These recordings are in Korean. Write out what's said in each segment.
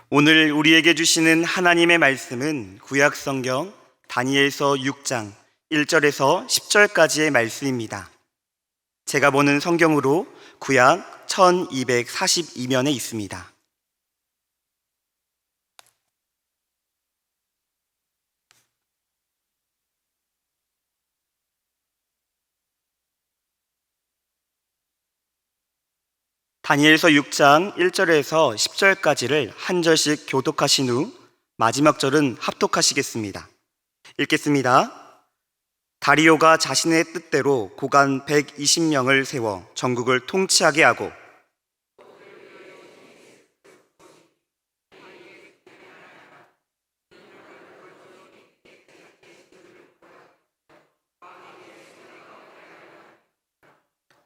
오늘 우리에게 주시는 하나님의 말씀은 구약 성경 다니엘서 6장 1절에서 10절까지의 말씀입니다. 제가 보는 성경으로 구약 1242면에 있습니다. 다니엘서 6장 1절에서 10절까지를 한 절씩 교독하신 후 마지막 절은 합독하시겠습니다. 읽겠습니다. 다리오가 자신의 뜻대로 고관 120명을 세워 전국을 통치하게 하고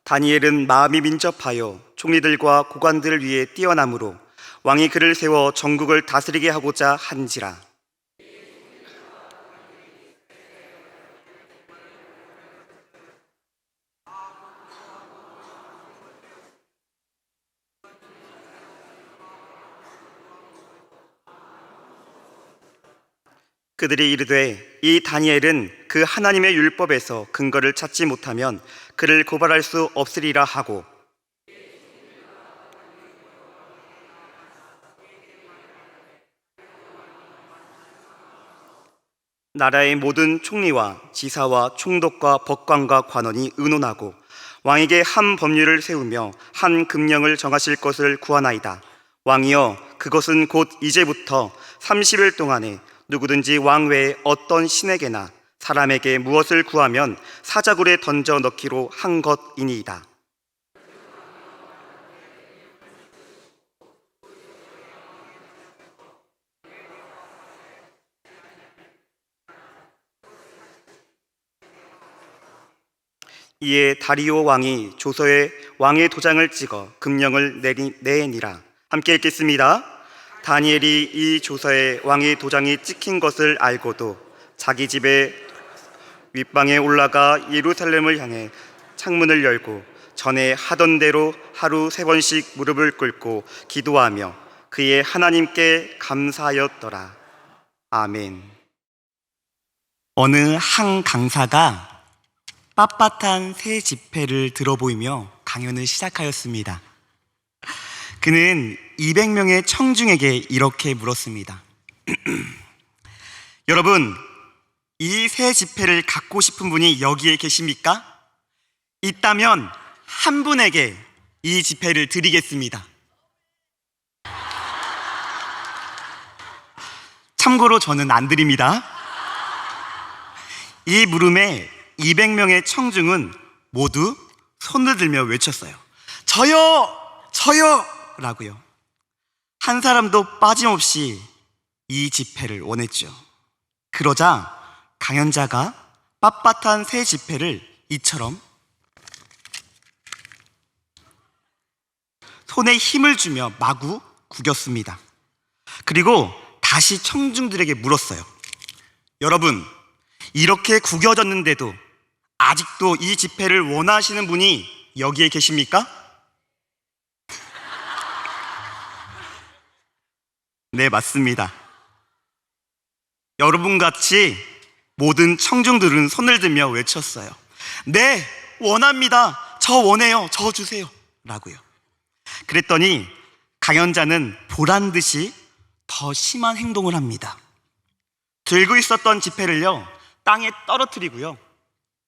다니엘은 마음이 민첩하여 총리들과 고관들을 위해 뛰어남으로 왕이 그를 세워 전국을 다스리게 하고자 한지라. 그들이 이르되 이 다니엘은 그 하나님의 율법에서 근거를 찾지 못하면 그를 고발할 수 없으리라 하고 나라의 모든 총리와 지사와 총독과 법관과 관원이 의논하고 왕에게 한 법률을 세우며 한 금령을 정하실 것을 구하나이다. 왕이여, 그것은 곧 이제부터 30일 동안에 누구든지 왕 외에 어떤 신에게나 사람에게 무엇을 구하면 사자굴에 던져 넣기로 한 것이니이다. 이에 다리오 왕이 조서에 왕의 도장을 찍어 금령을 내니라. 함께 읽겠습니다. 다니엘이 이 조서에 왕의 도장이 찍힌 것을 알고도 자기 집에 윗방에 올라가 예루살렘을 향해 창문을 열고 전에 하던 대로 하루 3번씩 무릎을 꿇고 기도하며 그의 하나님께 감사하였더라. 아멘. 어느 한 강사가 빳빳한 새 지폐를 들어보이며 강연을 시작하였습니다. 그는 200명의 청중에게 이렇게 물었습니다. 여러분, 이 새 지폐를 갖고 싶은 분이 여기에 계십니까? 있다면 한 분에게 이 지폐를 드리겠습니다. 참고로 저는 안 드립니다. 이 물음에 200명의 청중은 모두 손을 들며 외쳤어요. 저요! 저요! 라고요. 한 사람도 빠짐없이 이 지폐를 원했죠. 그러자 강연자가 빳빳한 새 지폐를 이처럼 손에 힘을 주며 마구 구겼습니다. 그리고 다시 청중들에게 물었어요. 여러분, 이렇게 구겨졌는데도 아직도 이 지폐를 원하시는 분이 여기에 계십니까? 네, 맞습니다. 여러분같이 모든 청중들은 손을 들며 외쳤어요. 네, 원합니다. 저 원해요. 저 주세요. 라고요. 그랬더니 강연자는 보란 듯이 더 심한 행동을 합니다. 들고 있었던 지폐를요, 땅에 떨어뜨리고요.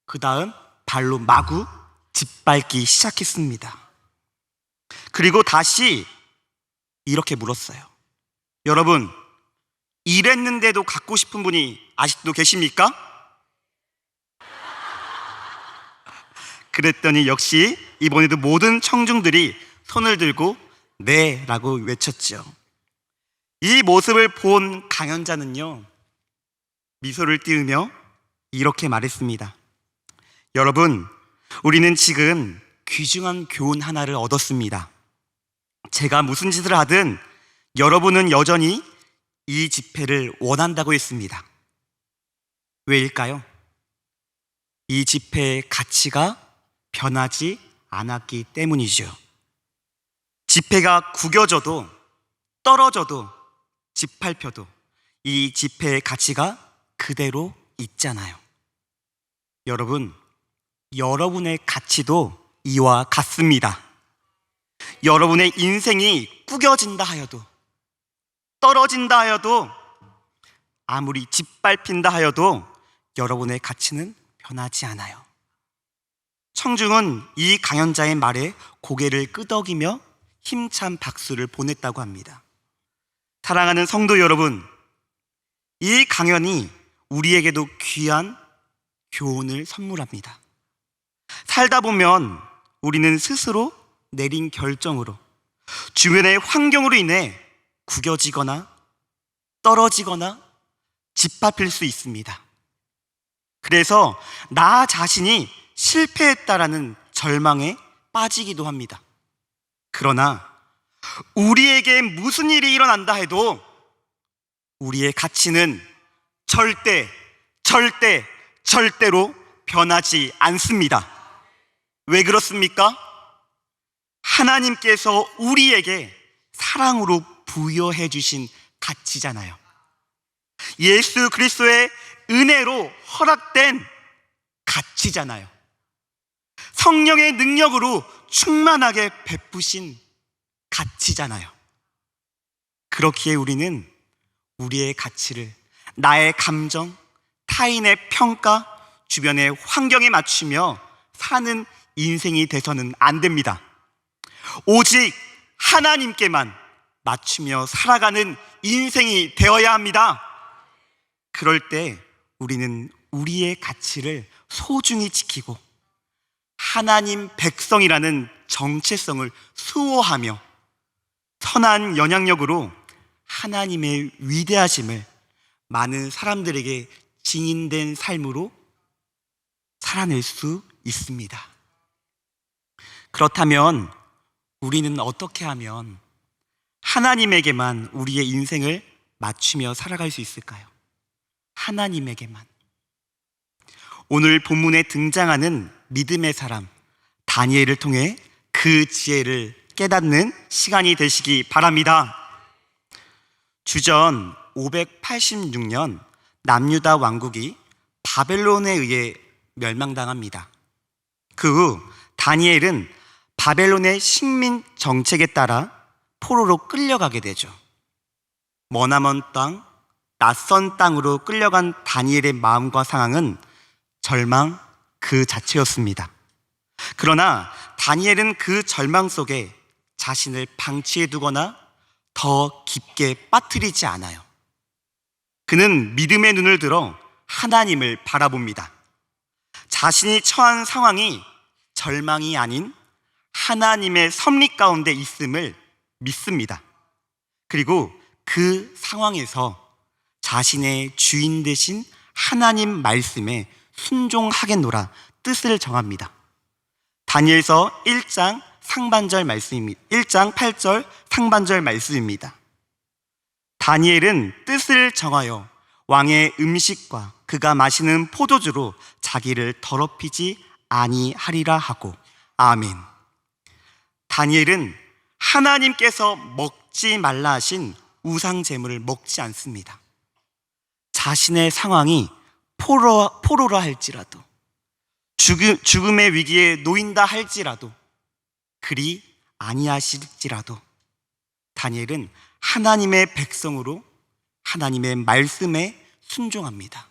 그 다음 발로 마구 짓밟기 시작했습니다. 그리고 다시 이렇게 물었어요. 여러분, 이랬는데도 갖고 싶은 분이 아직도 계십니까? 그랬더니 역시 이번에도 모든 청중들이 손을 들고 네 라고 외쳤죠. 이 모습을 본 강연자는요, 미소를 띄우며 이렇게 말했습니다. 여러분, 우리는 지금 귀중한 교훈 하나를 얻었습니다. 제가 무슨 짓을 하든 여러분은 여전히 이 지폐를 원한다고 했습니다. 왜일까요? 이 지폐의 가치가 변하지 않았기 때문이죠. 지폐가 구겨져도 떨어져도 짓밟혀도 이 지폐의 가치가 그대로 있잖아요. 여러분, 여러분의 가치도 이와 같습니다. 여러분의 인생이 꾸겨진다 하여도, 떨어진다 하여도, 아무리 짓밟힌다 하여도 여러분의 가치는 변하지 않아요. 청중은 이 강연자의 말에 고개를 끄덕이며 힘찬 박수를 보냈다고 합니다. 사랑하는 성도 여러분, 이 강연이 우리에게도 귀한 교훈을 선물합니다. 살다 보면 우리는 스스로 내린 결정으로 주변의 환경으로 인해 구겨지거나 떨어지거나 짓밟힐 수 있습니다. 그래서 나 자신이 실패했다라는 절망에 빠지기도 합니다. 그러나 우리에게 무슨 일이 일어난다 해도 우리의 가치는 절대로 변하지 않습니다. 왜 그렇습니까? 하나님께서 우리에게 사랑으로 부여해 주신 가치잖아요. 예수 그리스도의 은혜로 허락된 가치잖아요. 성령의 능력으로 충만하게 베푸신 가치잖아요. 그렇기에 우리는 우리의 가치를 나의 감정, 타인의 평가, 주변의 환경에 맞추며 사는 인생이 돼서는 안 됩니다. 오직 하나님께만 맞추며 살아가는 인생이 되어야 합니다. 그럴 때 우리는 우리의 가치를 소중히 지키고 하나님 백성이라는 정체성을 수호하며 선한 영향력으로 하나님의 위대하심을 많은 사람들에게 증인된 삶으로 살아낼 수 있습니다. 그렇다면 우리는 어떻게 하면 하나님에게만 우리의 인생을 맞추며 살아갈 수 있을까요? 하나님에게만. 오늘 본문에 등장하는 믿음의 사람 다니엘을 통해 그 지혜를 깨닫는 시간이 되시기 바랍니다. 주전 586년 남유다 왕국이 바벨론에 의해 멸망당합니다. 그 후 다니엘은 바벨론의 식민 정책에 따라 포로로 끌려가게 되죠. 머나먼 땅, 낯선 땅으로 끌려간 다니엘의 마음과 상황은 절망 그 자체였습니다. 그러나 다니엘은 그 절망 속에 자신을 방치해 두거나 더 깊게 빠뜨리지 않아요. 그는 믿음의 눈을 들어 하나님을 바라봅니다. 자신이 처한 상황이 절망이 아닌 하나님의 섭리 가운데 있음을 믿습니다. 그리고 그 상황에서 자신의 주인 되신 하나님 말씀에 순종하겠노라 뜻을 정합니다. 다니엘서 1장 상반절 말씀입니다. 1장 8절 상반절 말씀입니다. 다니엘은 뜻을 정하여 왕의 음식과 그가 마시는 포도주로 자기를 더럽히지 아니하리라 하고 아멘. 다니엘은 하나님께서 먹지 말라 하신 우상 제물을 먹지 않습니다. 자신의 상황이 포로라 할지라도 죽음의 위기에 놓인다 할지라도 그리 아니하실지라도 다니엘은 하나님의 백성으로 하나님의 말씀에 순종합니다.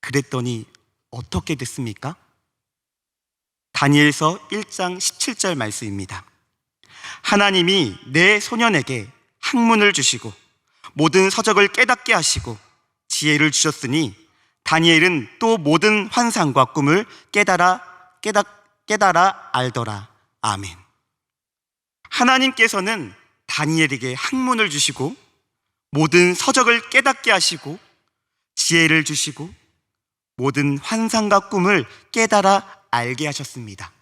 그랬더니 어떻게 됐습니까? 다니엘서 1장 17절 말씀입니다. 하나님이 내 소년에게 학문을 주시고 모든 서적을 깨닫게 하시고 지혜를 주셨으니 다니엘은 또 모든 환상과 꿈을 깨달아 알더라. 아멘. 하나님께서는 다니엘에게 학문을 주시고 모든 서적을 깨닫게 하시고 지혜를 주시고 모든 환상과 꿈을 깨달아 알게 하셨습니다.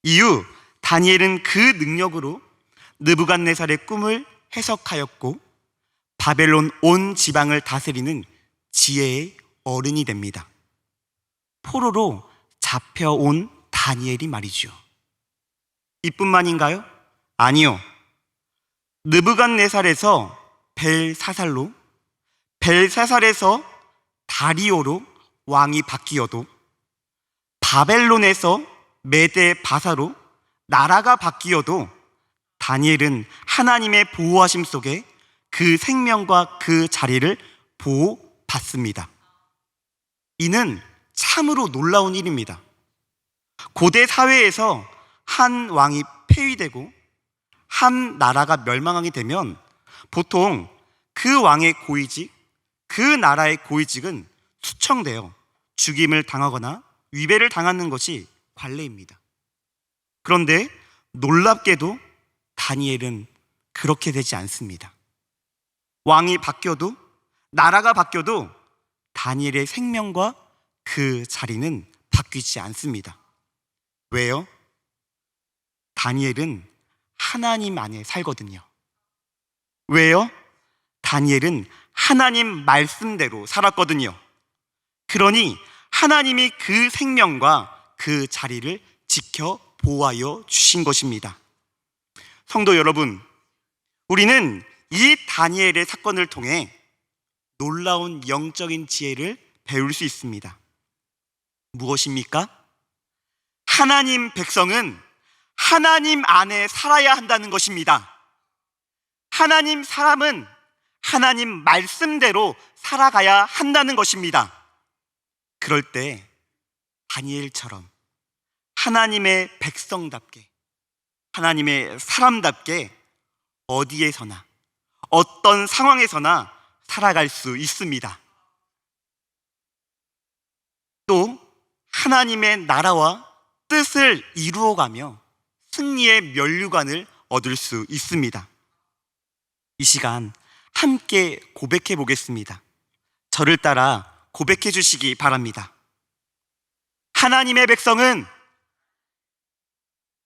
이후 다니엘은 그 능력으로 느부갓네살의 꿈을 해석하였고 바벨론 온 지방을 다스리는 지혜의 어른이 됩니다. 포로로 잡혀온 다니엘이 말이죠. 이뿐만인가요? 아니요. 느부갓네살에서 벨사살로, 벨사살에서 다리오로 왕이 바뀌어도, 바벨론에서 메데 바사로 나라가 바뀌어도 다니엘은 하나님의 보호하심 속에 그 생명과 그 자리를 보호받습니다. 이는 참으로 놀라운 일입니다. 고대 사회에서 한 왕이 폐위되고 한 나라가 멸망하게 되면 보통 그 왕의 고위직, 그 나라의 고위직은 수청되어 죽임을 당하거나 위배를 당하는 것이 관례입니다. 그런데 놀랍게도 다니엘은 그렇게 되지 않습니다. 왕이 바뀌어도, 나라가 바뀌어도 다니엘의 생명과 그 자리는 바뀌지 않습니다. 왜요? 다니엘은 하나님 안에 살거든요. 왜요? 다니엘은 하나님 말씀대로 살았거든요. 그러니 하나님이 그 생명과 그 자리를 지켜 보호하여 주신 것입니다. 성도 여러분, 우리는 이 다니엘의 사건을 통해 놀라운 영적인 지혜를 배울 수 있습니다. 무엇입니까? 하나님 백성은 하나님 안에 살아야 한다는 것입니다. 하나님 사람은 하나님 말씀대로 살아가야 한다는 것입니다. 그럴 때 다니엘처럼 하나님의 백성답게, 하나님의 사람답게 어디에서나 어떤 상황에서나 살아갈 수 있습니다. 또 하나님의 나라와 뜻을 이루어가며 승리의 면류관을 얻을 수 있습니다. 이 시간 함께 고백해 보겠습니다. 저를 따라 고백해 주시기 바랍니다. 하나님의 백성은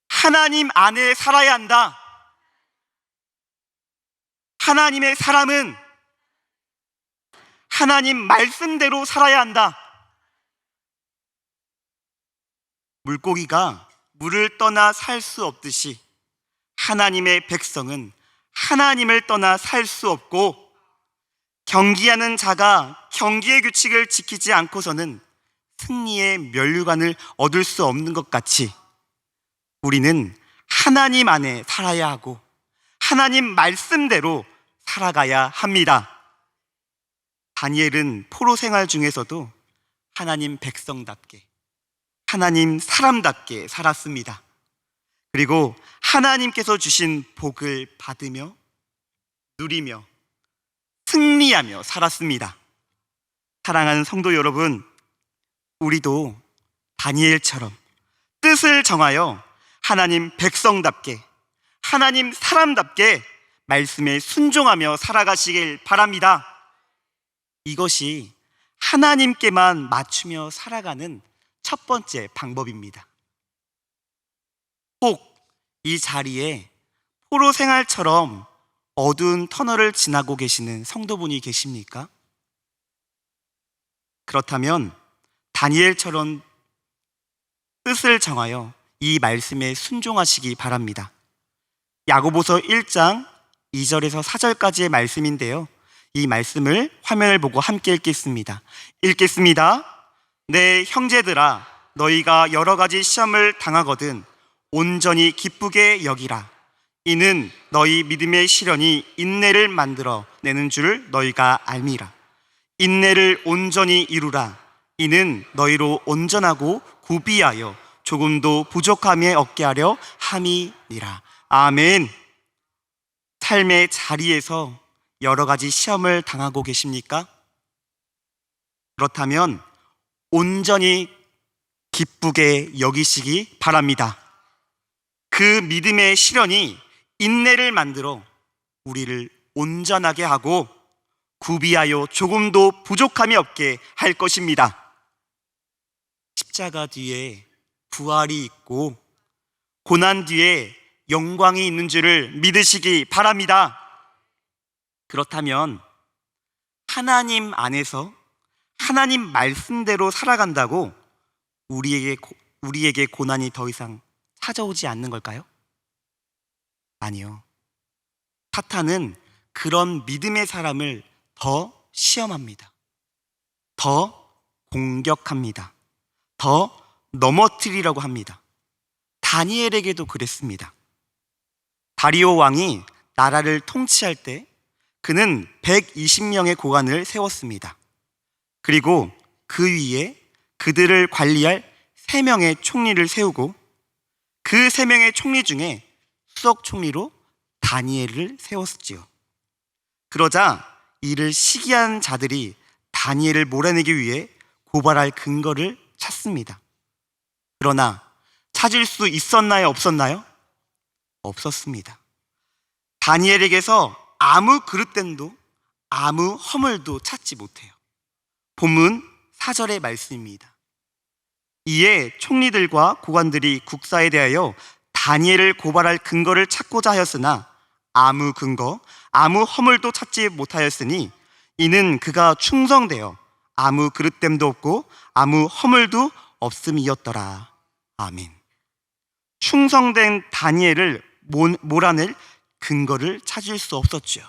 하나님 안에 살아야 한다. 하나님의 사람은 하나님 말씀대로 살아야 한다. 물고기가 물을 떠나 살 수 없듯이 하나님의 백성은 하나님을 떠나 살 수 없고, 경기하는 자가 경기의 규칙을 지키지 않고서는 승리의 면류관을 얻을 수 없는 것 같이 우리는 하나님 안에 살아야 하고 하나님 말씀대로 살아가야 합니다. 다니엘은 포로 생활 중에서도 하나님 백성답게, 하나님 사람답게 살았습니다. 그리고 하나님께서 주신 복을 받으며 누리며 승리하며 살았습니다. 사랑하는 성도 여러분, 우리도 다니엘처럼 뜻을 정하여 하나님 백성답게, 하나님 사람답게 말씀에 순종하며 살아가시길 바랍니다. 이것이 하나님께만 맞추며 살아가는 첫 번째 방법입니다. 혹 이 자리에 포로 생활처럼 어두운 터널을 지나고 계시는 성도분이 계십니까? 그렇다면 다니엘처럼 뜻을 정하여 이 말씀에 순종하시기 바랍니다. 야고보서 1장 2절에서 4절까지의 말씀인데요, 이 말씀을 화면을 보고 함께 읽겠습니다. 내 형제들아, 너희가 여러 가지 시험을 당하거든 온전히 기쁘게 여기라. 이는 너희 믿음의 시련이 인내를 만들어 내는 줄 너희가 알미라. 인내를 온전히 이루라. 이는 너희로 온전하고 구비하여 조금도 부족함에 얻게 하려 함이니라. 아멘. 삶의 자리에서 여러 가지 시험을 당하고 계십니까? 그렇다면 온전히 기쁘게 여기시기 바랍니다. 그 믿음의 시련이 인내를 만들어 우리를 온전하게 하고 구비하여 조금도 부족함이 없게 할 것입니다. 십자가 뒤에 부활이 있고 고난 뒤에 영광이 있는 줄을 믿으시기 바랍니다. 그렇다면 하나님 안에서 하나님 말씀대로 살아간다고 우리에게 고난이 더 이상 찾아오지 않는 걸까요? 아니요. 사탄은 그런 믿음의 사람을 더 시험합니다. 더 공격합니다. 더 넘어뜨리려고 합니다. 다니엘에게도 그랬습니다. 다리오 왕이 나라를 통치할 때 그는 120명의 고관을 세웠습니다. 그리고 그 위에 그들을 관리할 3명의 총리를 세우고 그 3명의 총리 중에 수석 총리로 다니엘을 세웠지요. 그러자 이를 시기한 자들이 다니엘을 몰아내기 위해 고발할 근거를 찾습니다. 그러나 찾을 수 있었나요? 없었나요? 없었습니다. 다니엘에게서 아무 그릇됨도 아무 허물도 찾지 못해요. 본문 4절의 말씀입니다. 이에 총리들과 고관들이 국사에 대하여 다니엘을 고발할 근거를 찾고자 하였으나 아무 근거, 아무 허물도 찾지 못하였으니 이는 그가 충성되어 아무 그릇됨도 없고 아무 허물도 없음이었더라. 아멘. 충성된 다니엘을 몰아낼 근거를 찾을 수 없었죠.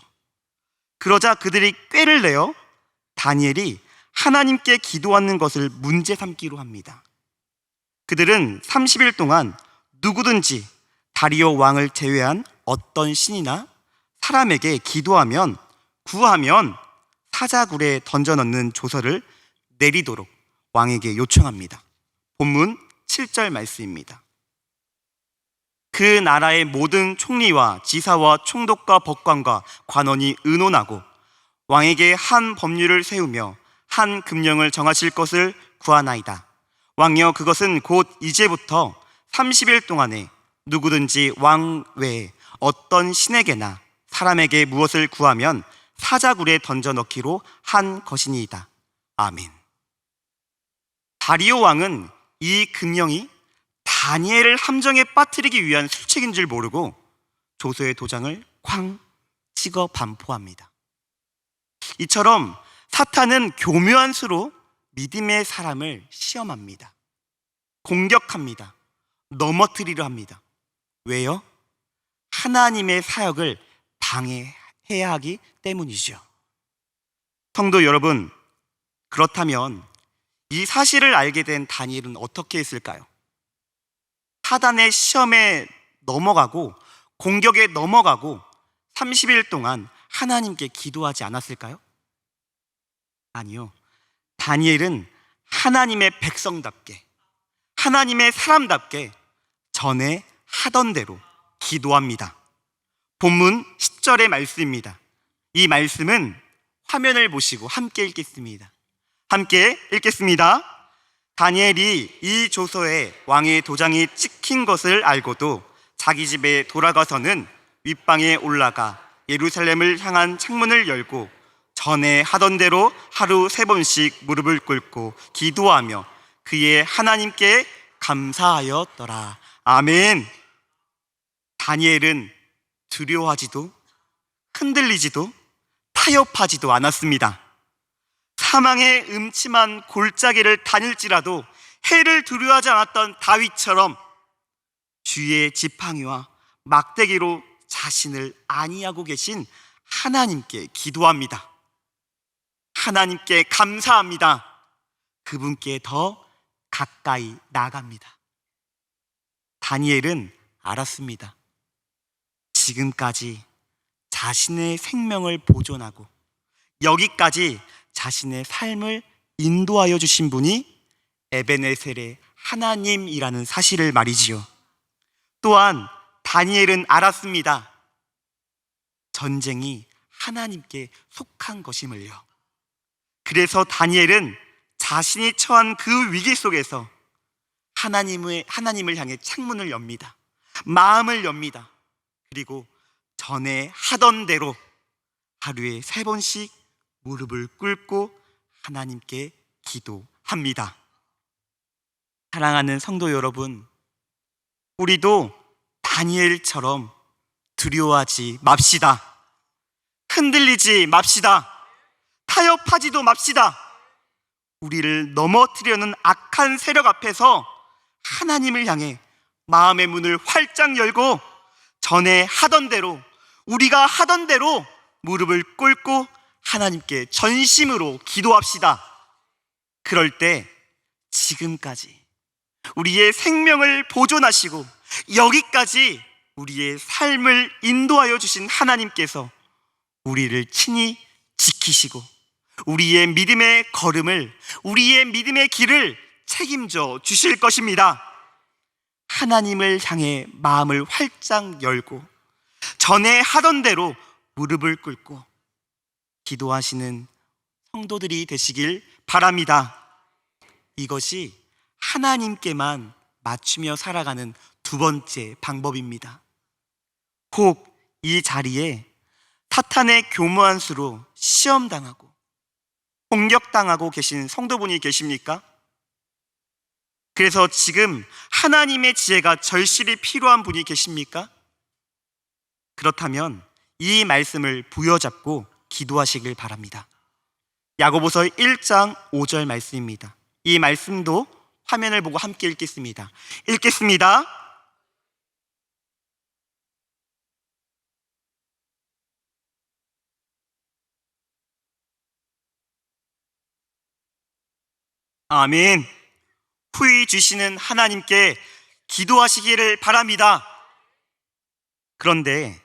그러자 그들이 꾀를 내어 다니엘이 하나님께 기도하는 것을 문제 삼기로 합니다. 그들은 30일 동안 누구든지 다리오 왕을 제외한 어떤 신이나 사람에게 기도하면 구하면 사자굴에 던져넣는 조서를 내리도록 왕에게 요청합니다. 본문 7절 말씀입니다. 그 나라의 모든 총리와 지사와 총독과 법관과 관원이 의논하고 왕에게 한 법률을 세우며 한 금령을 정하실 것을 구하나이다. 왕이여, 그것은 곧 이제부터 30일 동안에 누구든지 왕 외에 어떤 신에게나 사람에게 무엇을 구하면 사자굴에 던져 넣기로 한 것이니이다. 아멘. 다리오 왕은 이 금령이 다니엘을 함정에 빠뜨리기 위한 술책인 줄 모르고 조서의 도장을 쾅 찍어 반포합니다. 이처럼 사탄은 교묘한 수로 믿음의 사람을 시험합니다. 공격합니다. 넘어뜨리려 합니다. 왜요? 하나님의 사역을 방해해야 하기 때문이죠. 성도 여러분, 그렇다면 이 사실을 알게 된 다니엘은 어떻게 했을까요? 사단의 시험에 넘어가고 공격에 넘어가고 30일 동안 하나님께 기도하지 않았을까요? 아니요. 다니엘은 하나님의 백성답게, 하나님의 사람답게 전에 하던 대로 기도합니다. 본문 10절의 말씀입니다. 이 말씀은 화면을 보시고 함께 읽겠습니다. 함께 읽겠습니다. 다니엘이 이 조서에 왕의 도장이 찍힌 것을 알고도 자기 집에 돌아가서는 윗방에 올라가 예루살렘을 향한 창문을 열고 전에 하던 대로 하루 3번씩 무릎을 꿇고 기도하며 그의 하나님께 감사하였더라. 아멘. 다니엘은 두려워하지도 흔들리지도 타협하지도 않았습니다. 사망의 음침한 골짜기를 다닐지라도 해를 두려워하지 않았던 다윗처럼 주의 지팡이와 막대기로 자신을 안위하고 계신 하나님께 기도합니다. 하나님께 감사합니다. 그분께 더 가까이 나갑니다. 다니엘은 알았습니다. 지금까지 자신의 생명을 보존하고 여기까지 자신의 삶을 인도하여 주신 분이 에베네셀의 하나님이라는 사실을 말이지요. 또한 다니엘은 알았습니다. 전쟁이 하나님께 속한 것임을요. 그래서 다니엘은 자신이 처한 그 위기 속에서 하나님을 향해 창문을 엽니다. 마음을 엽니다. 그리고 전에 하던 대로 하루에 3번씩 무릎을 꿇고 하나님께 기도합니다. 사랑하는 성도 여러분, 우리도 다니엘처럼 두려워하지 맙시다. 흔들리지 맙시다. 타협하지도 맙시다. 우리를 넘어뜨려는 악한 세력 앞에서 하나님을 향해 마음의 문을 활짝 열고 전에 하던 대로, 우리가 하던 대로 무릎을 꿇고 하나님께 전심으로 기도합시다. 그럴 때 지금까지 우리의 생명을 보존하시고 여기까지 우리의 삶을 인도하여 주신 하나님께서 우리를 친히 지키시고 우리의 믿음의 걸음을, 우리의 믿음의 길을 책임져 주실 것입니다. 하나님을 향해 마음을 활짝 열고 전에 하던 대로 무릎을 꿇고 기도하시는 성도들이 되시길 바랍니다. 이것이 하나님께만 맞추며 살아가는 두 번째 방법입니다. 혹 이 자리에 사탄의 교묘한 수로 시험당하고 공격당하고 계신 성도분이 계십니까? 그래서 지금 하나님의 지혜가 절실히 필요한 분이 계십니까? 그렇다면 이 말씀을 부여잡고 기도하시길 바랍니다. 야고보서 1장 5절 말씀입니다. 이 말씀도 화면을 보고 함께 읽겠습니다. 읽겠습니다. 아멘. 후히 주시는 하나님께 기도하시기를 바랍니다. 그런데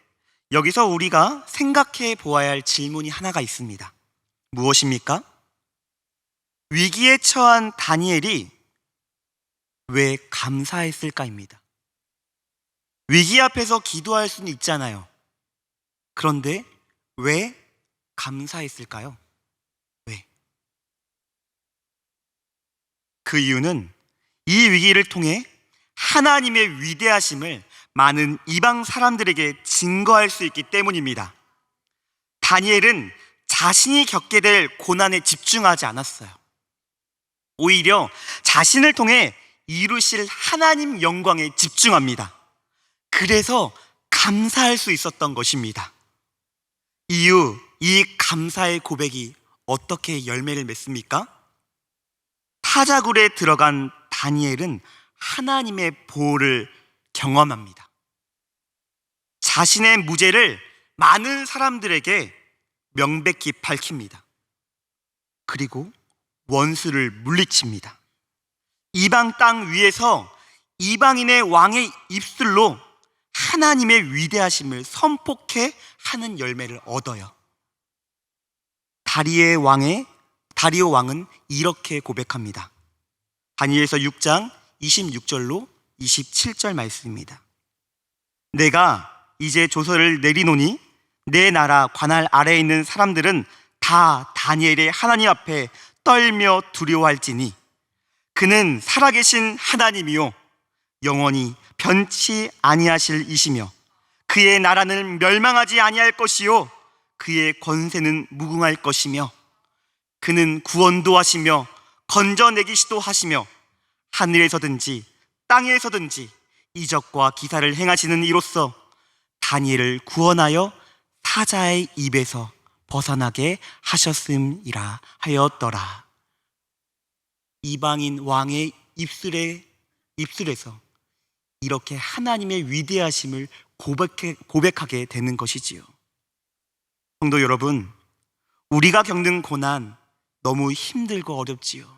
여기서 우리가 생각해 보아야 할 질문이 하나가 있습니다. 무엇입니까? 위기에 처한 다니엘이 왜 감사했을까입니다. 위기 앞에서 기도할 수는 있잖아요. 그런데 왜 감사했을까요? 왜? 그 이유는 이 위기를 통해 하나님의 위대하심을 많은 이방 사람들에게 증거할 수 있기 때문입니다. 다니엘은 자신이 겪게 될 고난에 집중하지 않았어요. 오히려 자신을 통해 이루실 하나님 영광에 집중합니다. 그래서 감사할 수 있었던 것입니다. 이후 이 감사의 고백이 어떻게 열매를 맺습니까? 타자굴에 들어간 다니엘은 하나님의 보호를 경험합니다. 자신의 무죄를 많은 사람들에게 명백히 밝힙니다. 그리고 원수를 물리칩니다. 이방 땅 위에서 이방인의 왕의 입술로 하나님의 위대하심을 선포케 하는 열매를 얻어요. 다리오 왕은 이렇게 고백합니다. 다니엘서 6장 26절로 27절 말씀입니다. 내가 이제 조서를 내리노니 내 나라 관할 아래에 있는 사람들은 다 다니엘의 하나님 앞에 떨며 두려워할지니 그는 살아계신 하나님이요 영원히 변치 아니하실 이시며 그의 나라는 멸망하지 아니할 것이요 그의 권세는 무궁할 것이며 그는 구원도 하시며 건져내기시도 하시며 하늘에서든지 땅에서든지 이적과 기사를 행하시는 이로써 다니엘을 구원하여 사자의 입에서 벗어나게 하셨음이라 하였더라. 이방인 왕의 입술에서 이렇게 하나님의 위대하심을 고백하게 되는 것이지요. 성도 여러분, 우리가 겪는 고난 너무 힘들고 어렵지요.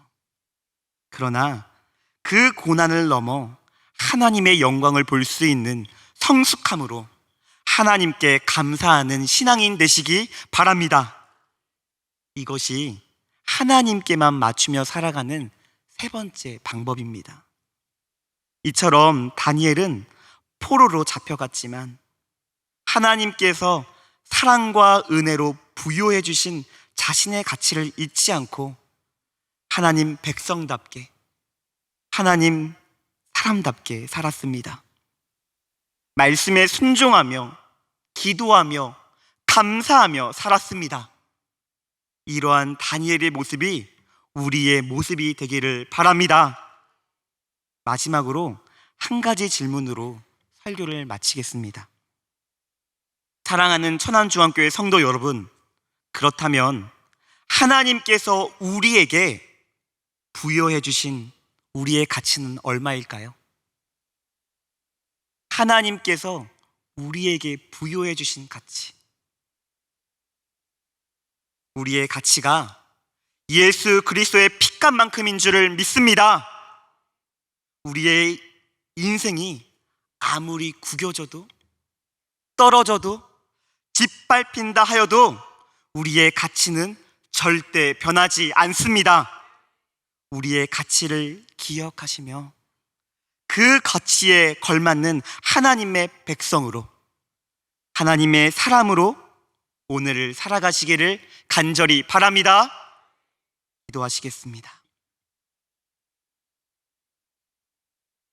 그러나 그 고난을 넘어 하나님의 영광을 볼 수 있는 성숙함으로 하나님께 감사하는 신앙인 되시기 바랍니다. 이것이 하나님께만 맞추며 살아가는 세 번째 방법입니다. 이처럼 다니엘은 포로로 잡혀갔지만 하나님께서 사랑과 은혜로 부여해 주신 자신의 가치를 잊지 않고 하나님 백성답게, 하나님 사람답게 살았습니다. 말씀에 순종하며 기도하며 감사하며 살았습니다. 이러한 다니엘의 모습이 우리의 모습이 되기를 바랍니다. 마지막으로 한 가지 질문으로 설교를 마치겠습니다. 사랑하는 천안중앙교회 성도 여러분, 그렇다면 하나님께서 우리에게 부여해 주신 우리의 가치는 얼마일까요? 하나님께서 우리에게 부여해 주신 가치, 우리의 가치가 예수 그리스도의 피값만큼인 줄을 믿습니다. 우리의 인생이 아무리 구겨져도 떨어져도 짓밟힌다 하여도 우리의 가치는 절대 변하지 않습니다. 우리의 가치를 기억하시며 그 가치에 걸맞는 하나님의 백성으로, 하나님의 사람으로 오늘을 살아가시기를 간절히 바랍니다. 기도하시겠습니다.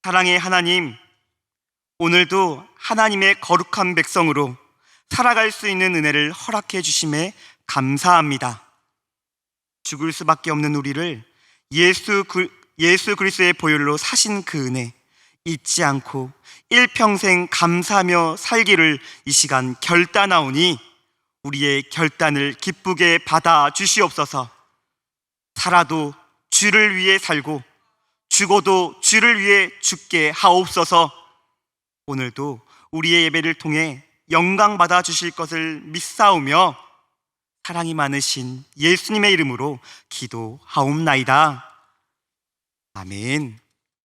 사랑의 하나님, 오늘도 하나님의 거룩한 백성으로 살아갈 수 있는 은혜를 허락해 주심에 감사합니다. 죽을 수밖에 없는 우리를 예수 그리스도의 보혈로 사신 그 은혜 잊지 않고 일평생 감사하며 살기를 이 시간 결단하오니 우리의 결단을 기쁘게 받아 주시옵소서. 살아도 주를 위해 살고 죽어도 주를 위해 죽게 하옵소서. 오늘도 우리의 예배를 통해 영광 받아 주실 것을 믿사오며 사랑이 많으신 예수님의 이름으로 기도하옵나이다. 아멘.